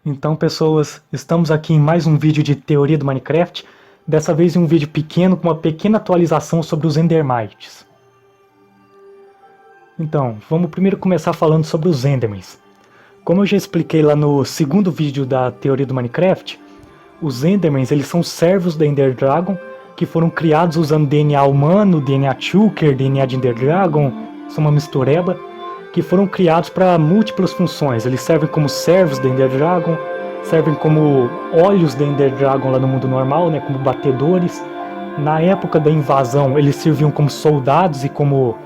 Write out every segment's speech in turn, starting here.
Então, pessoas, estamos aqui em mais um vídeo de teoria do Minecraft, dessa vez em um vídeo pequeno com uma pequena atualização sobre os Endermites. Então, vamos primeiro começar falando sobre os Endermans. Como eu já expliquei lá no segundo vídeo da teoria do Minecraft, os Endermans eles são servos da Ender Dragon, que foram criados usando DNA humano, DNA Shulker, DNA de Ender Dragon, são uma mistureba, que foram criados para múltiplas funções. Eles servem como servos da Ender Dragon, servem como olhos da Ender Dragon lá no mundo normal, né, como batedores. Na época da invasão, eles serviam como soldados e como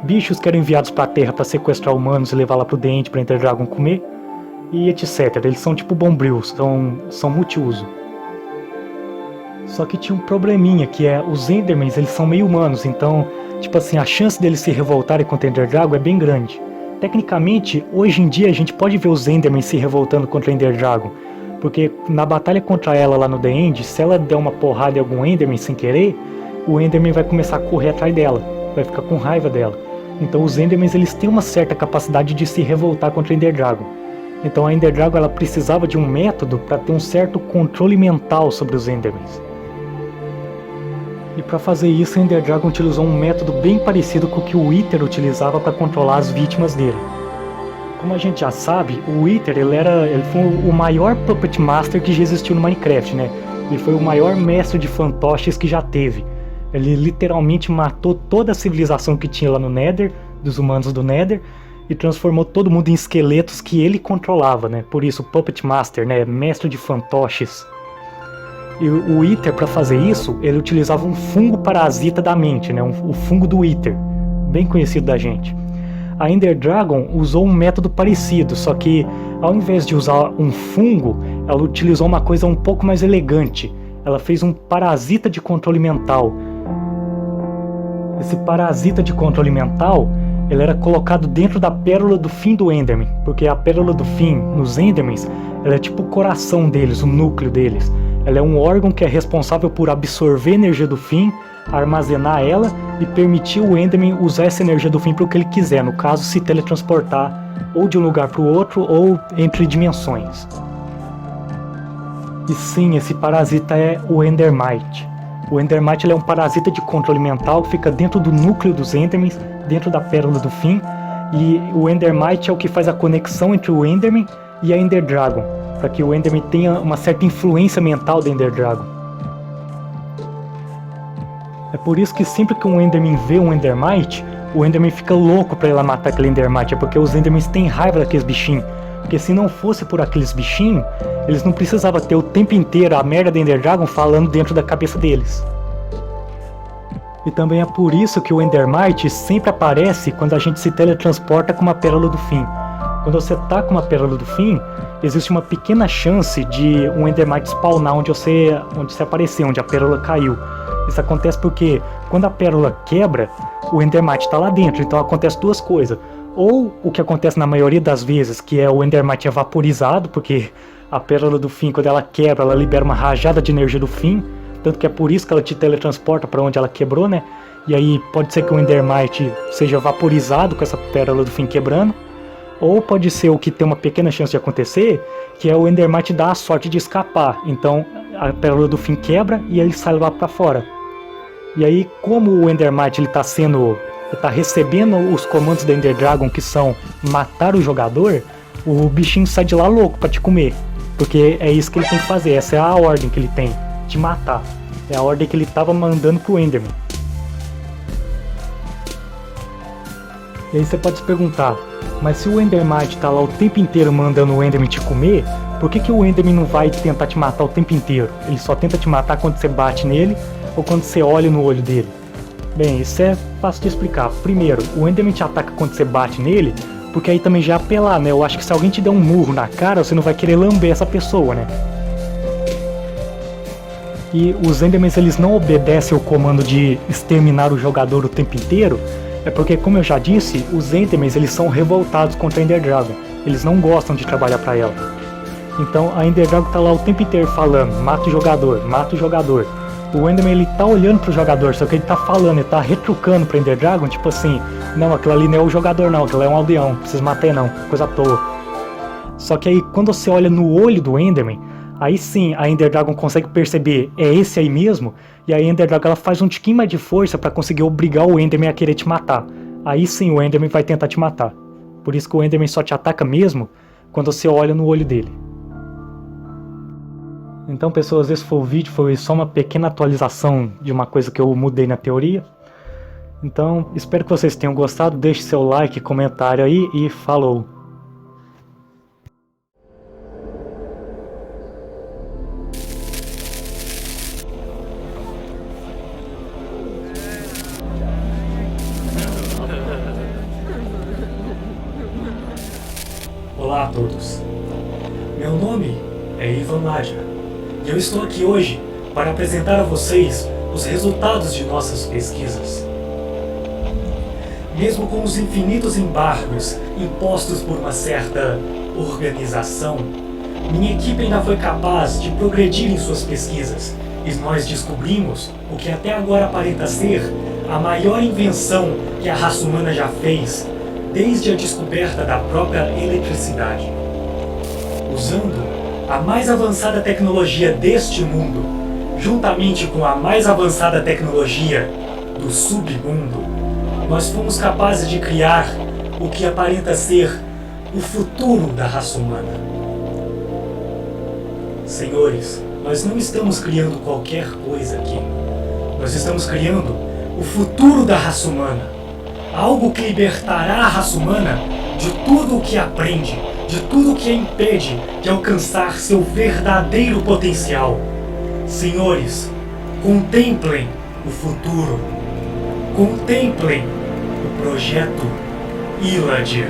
bichos que eram enviados para a Terra para sequestrar humanos e levar lá para o The End para Ender Dragon comer, e etc. Eles são tipo bombrils, são multiuso. Só que tinha um probleminha, que é os Endermans, eles são meio humanos, então, tipo assim, a chance deles se revoltarem contra Ender Dragon é bem grande. Tecnicamente, hoje em dia a gente pode ver os Endermans se revoltando contra Ender Dragon, porque na batalha contra ela lá no The End, se ela der uma porrada em algum Enderman sem querer, o Enderman vai começar a correr atrás dela, vai ficar com raiva dela. Então os Endermans eles têm uma certa capacidade de se revoltar contra Ender Dragon. Então a Ender Dragon ela precisava de um método para ter um certo controle mental sobre os Endermans. E para fazer isso, a Ender Dragon utilizou um método bem parecido com o que o Wither utilizava para controlar as vítimas dele. Como a gente já sabe, o Wither ele foi o maior Puppet Master que já existiu no Minecraft, né? Ele foi o maior mestre de fantoches que já teve. Ele literalmente matou toda a civilização que tinha lá no Nether, dos humanos do Nether, e transformou todo mundo em esqueletos que ele controlava, né? Por isso, Puppet Master, né? Mestre de fantoches. E o Wither, para fazer isso, ele utilizava um fungo parasita da mente, né? O fungo do Wither, bem conhecido da gente. A Ender Dragon usou um método parecido, só que ao invés de usar um fungo, ela utilizou uma coisa um pouco mais elegante. Ela fez um parasita de controle mental. Esse parasita de controle mental, ele era colocado dentro da pérola do fim do Enderman, porque a pérola do fim nos Endermans, ela é tipo o coração deles, o núcleo deles. Ela é um órgão que é responsável por absorver a energia do fim, armazenar ela e permitir o Enderman usar essa energia do fim para o que ele quiser, no caso se teletransportar ou de um lugar para o outro ou entre dimensões. E sim, esse parasita é o Endermite. O Endermite ele é um parasita de controle mental que fica dentro do núcleo dos Endermans, dentro da pérola do fim, e o Endermite é o que faz a conexão entre o Enderman e a Ender Dragon, para que o Enderman tenha uma certa influência mental da Ender Dragon. É por isso que sempre que um Enderman vê um Endermite, o Enderman fica louco para ir lá matar aquele Endermite, é porque os Endermans têm raiva daqueles bichinhos. Porque se não fosse por aqueles bichinhos, eles não precisavam ter o tempo inteiro a merda da Ender Dragon falando dentro da cabeça deles. E também é por isso que o Endermite sempre aparece quando a gente se teletransporta com uma pérola do fim. Quando você tá com uma pérola do fim, existe uma pequena chance de um Endermite spawnar onde você aparecer, onde a pérola caiu. Isso acontece porque quando a pérola quebra, o Endermite está lá dentro, então acontece duas coisas. Ou o que acontece na maioria das vezes, que é o Endermite é vaporizado, porque a pérola do fim, quando ela quebra, ela libera uma rajada de energia do fim, tanto que é por isso que ela te teletransporta para onde ela quebrou, né? E aí pode ser que o Endermite seja vaporizado com essa pérola do fim quebrando, ou pode ser o que tem uma pequena chance de acontecer, que é o Endermite dar a sorte de escapar. Então a pérola do fim quebra e ele sai lá para fora. E aí, como o Endermite ele tá recebendo os comandos da Ender Dragon, que são matar o jogador, o bichinho sai de lá louco para te comer. Porque é isso que ele tem que fazer, essa é a ordem que ele tem, te matar. É a ordem que ele tava mandando pro Enderman. E aí você pode se perguntar, mas se o Endermite tá lá o tempo inteiro mandando o Enderman te comer, por que o Enderman não vai tentar te matar o tempo inteiro? Ele só tenta te matar quando você bate nele ou quando você olha no olho dele? Bem, isso é fácil de explicar. Primeiro, o Enderman te ataca quando você bate nele, porque aí também já é apelar, né? Eu acho que se alguém te der um murro na cara, você não vai querer lamber essa pessoa, né? E os Endermans eles não obedecem o comando de exterminar o jogador o tempo inteiro, é porque, como eu já disse, os Endermans eles são revoltados contra a Ender Dragon. Eles não gostam de trabalhar para ela. Então a Ender Dragon tá lá o tempo inteiro falando, mata o jogador, mata o jogador. O Enderman ele tá olhando pro jogador, só que ele tá falando, ele tá retrucando pro Ender Dragon, tipo assim, não, aquilo ali não é o jogador não, aquilo é um aldeão, não precisa matar não, coisa à toa. Só que aí quando você olha no olho do Enderman, aí sim a Ender Dragon consegue perceber, é esse aí mesmo, e a Ender Dragon ela faz um tiquinho mais de força pra conseguir obrigar o Enderman a querer te matar. Aí sim o Enderman vai tentar te matar. Por isso que o Enderman só te ataca mesmo quando você olha no olho dele. Então, pessoas, esse foi o vídeo, foi só uma pequena atualização de uma coisa que eu mudei na teoria. Então, espero que vocês tenham gostado, deixe seu like, comentário aí e falou! Olá a todos, meu nome é Ivan Nadja. E eu estou aqui hoje para apresentar a vocês os resultados de nossas pesquisas. Mesmo com os infinitos embargos impostos por uma certa organização, minha equipe ainda foi capaz de progredir em suas pesquisas e nós descobrimos o que até agora aparenta ser a maior invenção que a raça humana já fez desde a descoberta da própria eletricidade. Usando a mais avançada tecnologia deste mundo, juntamente com a mais avançada tecnologia do submundo, nós fomos capazes de criar o que aparenta ser o futuro da raça humana. Senhores, nós não estamos criando qualquer coisa aqui. Nós estamos criando o futuro da raça humana. Algo que libertará a raça humana de tudo o que aprende, de tudo o que a impede de alcançar seu verdadeiro potencial. Senhores, contemplem o futuro. Contemplem o projeto Illadir.